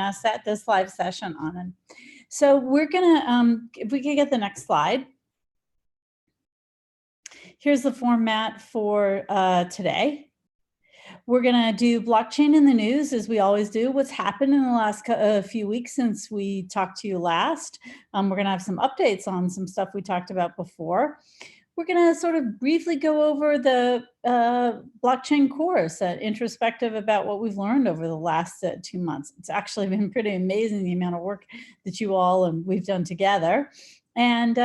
join us at this live session, Anand. So we're gonna, if we could get the next slide. Here's the format for today. We're going to do blockchain in the news, as we always do. What's happened in the last few weeks since we talked to you last. We're going to have some updates on some stuff we talked about before. We're going to sort of briefly go over the blockchain course, introspective about what we've learned over the last 2 months. It's actually been pretty amazing, the amount of work that you all and we've done together. And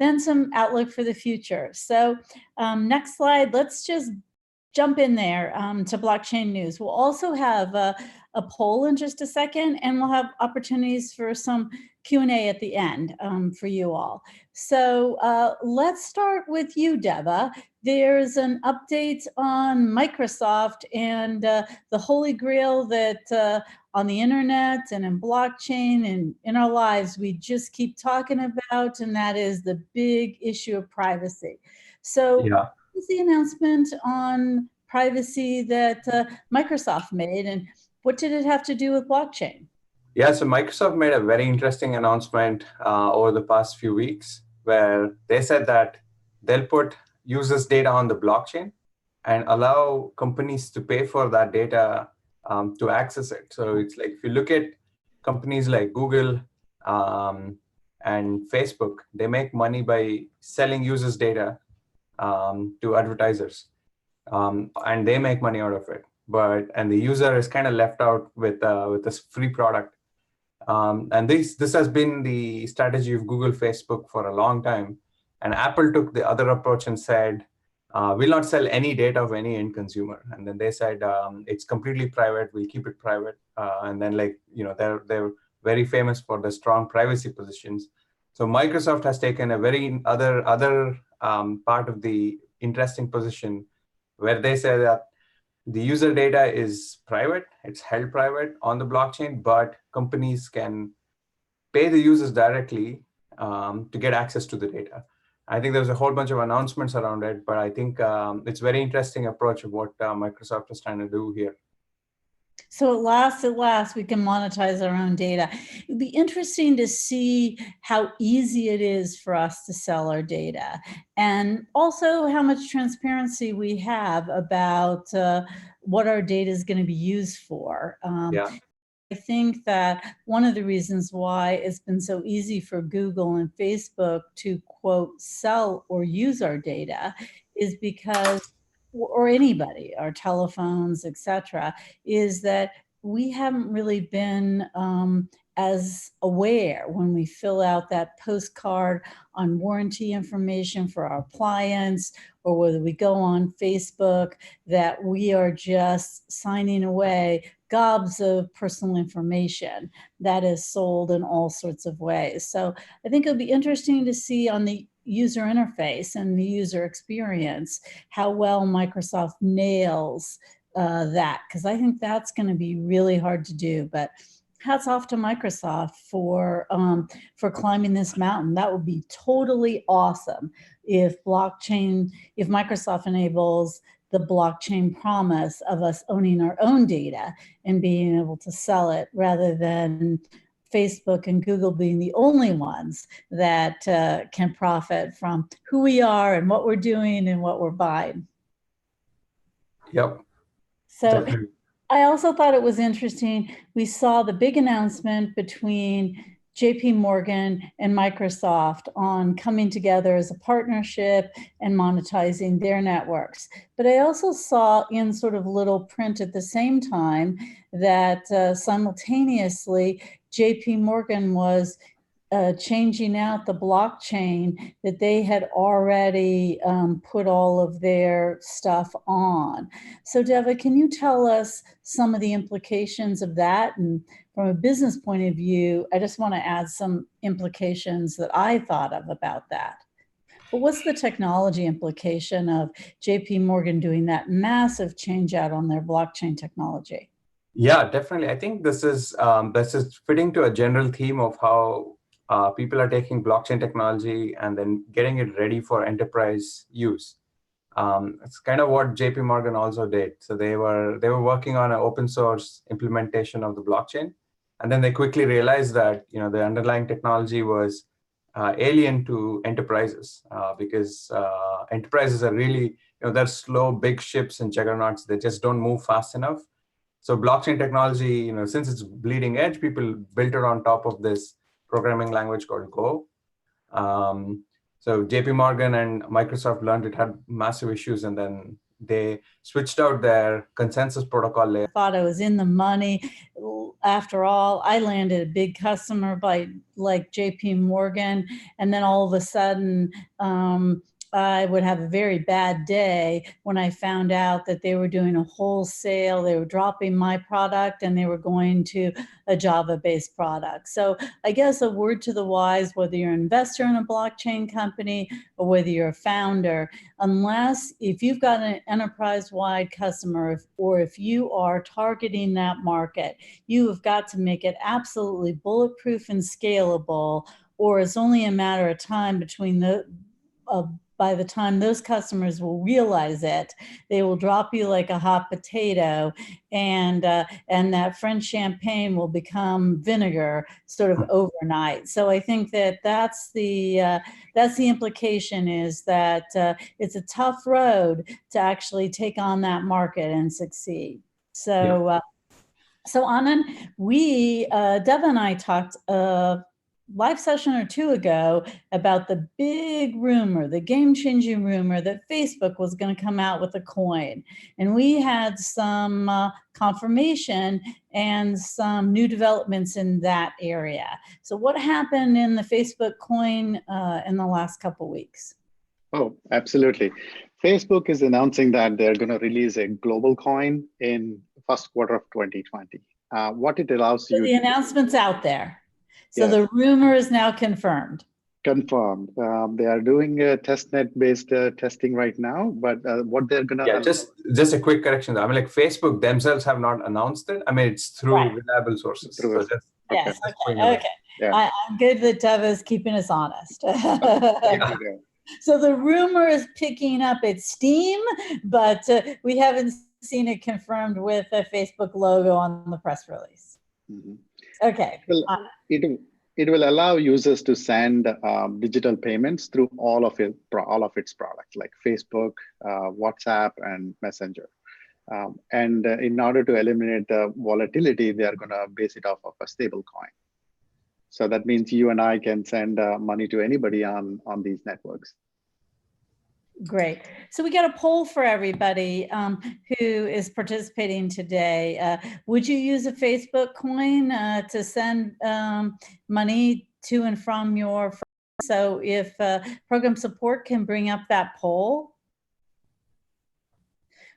then some outlook for the future. So next slide, let's just jump in there to blockchain news. We'll also have a poll in just a second, and we'll have opportunities for some Q&A at the end for you all. So let's start with you, Deva. There's an update on Microsoft and the holy grail that on the internet and in blockchain and in our lives we just keep talking about, and that is the big issue of privacy. So yeah. What was the announcement on privacy that Microsoft made, and what did it have to do with blockchain? Yeah, so Microsoft made a very interesting announcement over the past few weeks, where they said that they'll put users' data on the blockchain and allow companies to pay for that data to access it. So it's like, if you look at companies like Google and Facebook, they make money by selling users' data to advertisers, and they make money out of it. And the user is kind of left out with this free product. And this has been the strategy of Google, Facebook for a long time. And Apple took the other approach and said, we'll not sell any data of any end consumer. And then they said, it's completely private, we'll keep it private. And then, like, they're very famous for the strong privacy positions. So Microsoft has taken a very other part of the interesting position, where they say that the user data is private, it's held private on the blockchain, but companies can pay the users directly to get access to the data. I think there's a whole bunch of announcements around it, but I think it's a very interesting approach of what Microsoft is trying to do here. So at last, we can monetize our own data. It'd be interesting to see how easy it is for us to sell our data, and also how much transparency we have about what our data is going to be used for. Yeah. I think that one of the reasons why it's been so easy for Google and Facebook to, quote, sell or use our data is because, or anybody, our telephones, etc., is that we haven't really been as aware when we fill out that postcard on warranty information for our appliance, or whether we go on Facebook, that we are just signing away gobs of personal information that is sold in all sorts of ways. So I think it'll be interesting to see on the user interface and the user experience how well Microsoft nails that, because I think that's going to be really hard to do. But hats off to Microsoft for climbing this mountain. That would be totally awesome if Microsoft enables the blockchain promise of us owning our own data and being able to sell it, rather than Facebook and Google being the only ones that can profit from who we are and what we're doing and what we're buying. Yep. So definitely. I also thought it was interesting. We saw the big announcement between JP Morgan and Microsoft on coming together as a partnership and monetizing their networks. But I also saw in sort of little print at the same time that simultaneously JP Morgan was changing out the blockchain that they had already put all of their stuff on. So Deva, can you tell us some of the implications of that? And from a business point of view, I just want to add some implications that I thought of about that. But what's the technology implication of JP Morgan doing that massive change out on their blockchain technology? Yeah, definitely. I think this is fitting to a general theme of how people are taking blockchain technology and then getting it ready for enterprise use. It's kind of what JP Morgan also did. So they were working on an open source implementation of the blockchain, And then they quickly realized that the underlying technology was alien to enterprises because enterprises are really they're slow, big ships and juggernauts. They just don't move fast enough. So blockchain technology, since it's bleeding edge, people built it on top of this programming language called Go. So JP Morgan and Microsoft learned it had massive issues, and then they switched out their consensus protocol layer. Thought I was in the money. After all, I landed a big customer like JP Morgan, and then all of a sudden, I would have a very bad day when I found out that they were doing a wholesale, they were dropping my product and they were going to a Java-based product. So I guess a word to the wise, whether you're an investor in a blockchain company or whether you're a founder, if you've got an enterprise-wide customer or if you are targeting that market, you have got to make it absolutely bulletproof and scalable, or it's only a matter of time by the time those customers will realize it, they will drop you like a hot potato, and that French champagne will become vinegar sort of overnight. So I think that's the implication, is that it's a tough road to actually take on that market and succeed. So, Yeah. So Anand, Deva and I talked live session or two ago about the big rumor, the game-changing rumor that Facebook was going to come out with a coin. And we had some confirmation and some new developments in that area. So what happened in the Facebook coin in the last couple of weeks? Oh, absolutely. Facebook is announcing that they're going to release a global coin in first quarter of 2020. What it allows you to do. The announcement's out there. So Yes. The rumor is now confirmed. Confirmed. They are doing a testnet-based testing right now, but what they're gonna just a quick correction. I mean, like Facebook themselves have not announced it. I mean, it's through reliable sources. Yes. Okay. Yeah. I'm good that Deva is keeping us honest. So the rumor is picking up its steam, but we haven't seen it confirmed with a Facebook logo on the press release. Mm-hmm. Okay. Well, it will allow users to send digital payments through all of its products, like Facebook, WhatsApp, and Messenger. And in order to eliminate the volatility, they are going to base it off of a stable coin. So that means you and I can send money to anybody on these networks. Great. So we got a poll for everybody who is participating today. Would you use a Facebook coin to send money to and from your friends? So if program support can bring up that poll.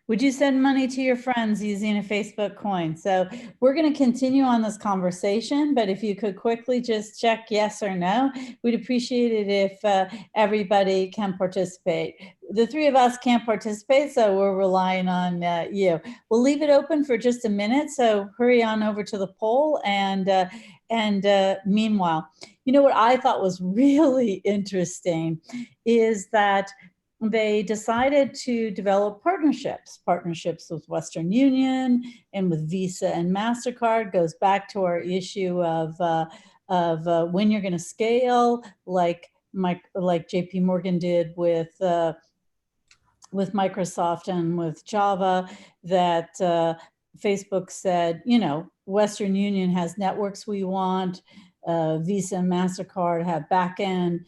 Would you send money to your friends using a Facebook coin? So we're going to continue on this conversation, but if you could quickly just check yes or no, we'd appreciate it if everybody can participate. The three of us can't participate, so we're relying on you. We'll leave it open for just a minute, so hurry on over to the poll. And meanwhile, what I thought was really interesting is that they decided to develop partnerships with Western Union and with Visa and MasterCard. Goes back to our issue of when you're going to scale, like JP Morgan did with Microsoft and with Java, that Facebook said, Western Union has networks we want, Visa and MasterCard have back-end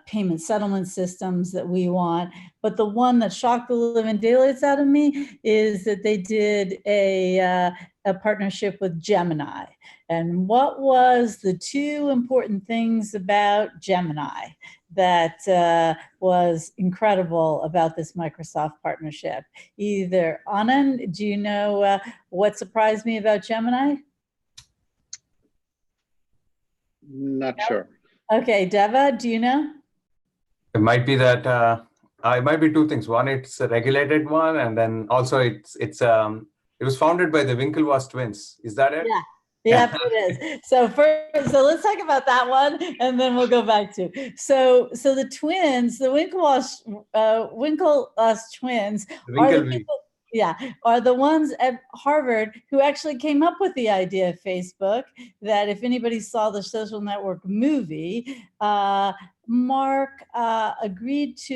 payment settlement systems that we want. But the one that shocked the living daylights out of me is that they did a partnership with Gemini. And what was the two important things about Gemini that was incredible about this Microsoft partnership? Either Anand, do you know what surprised me about Gemini? Not sure. Okay, Deva, do you know? It might be that it might be two things. One, it's a regulated one, and then also it was founded by the Winklevoss twins. Is that it? Yeah, it is. So let's talk about that one, and then we'll go back to. So the twins, the Winklevoss twins, yeah, are the ones at Harvard who actually came up with the idea of Facebook, that if anybody saw the Social Network movie, Mark agreed to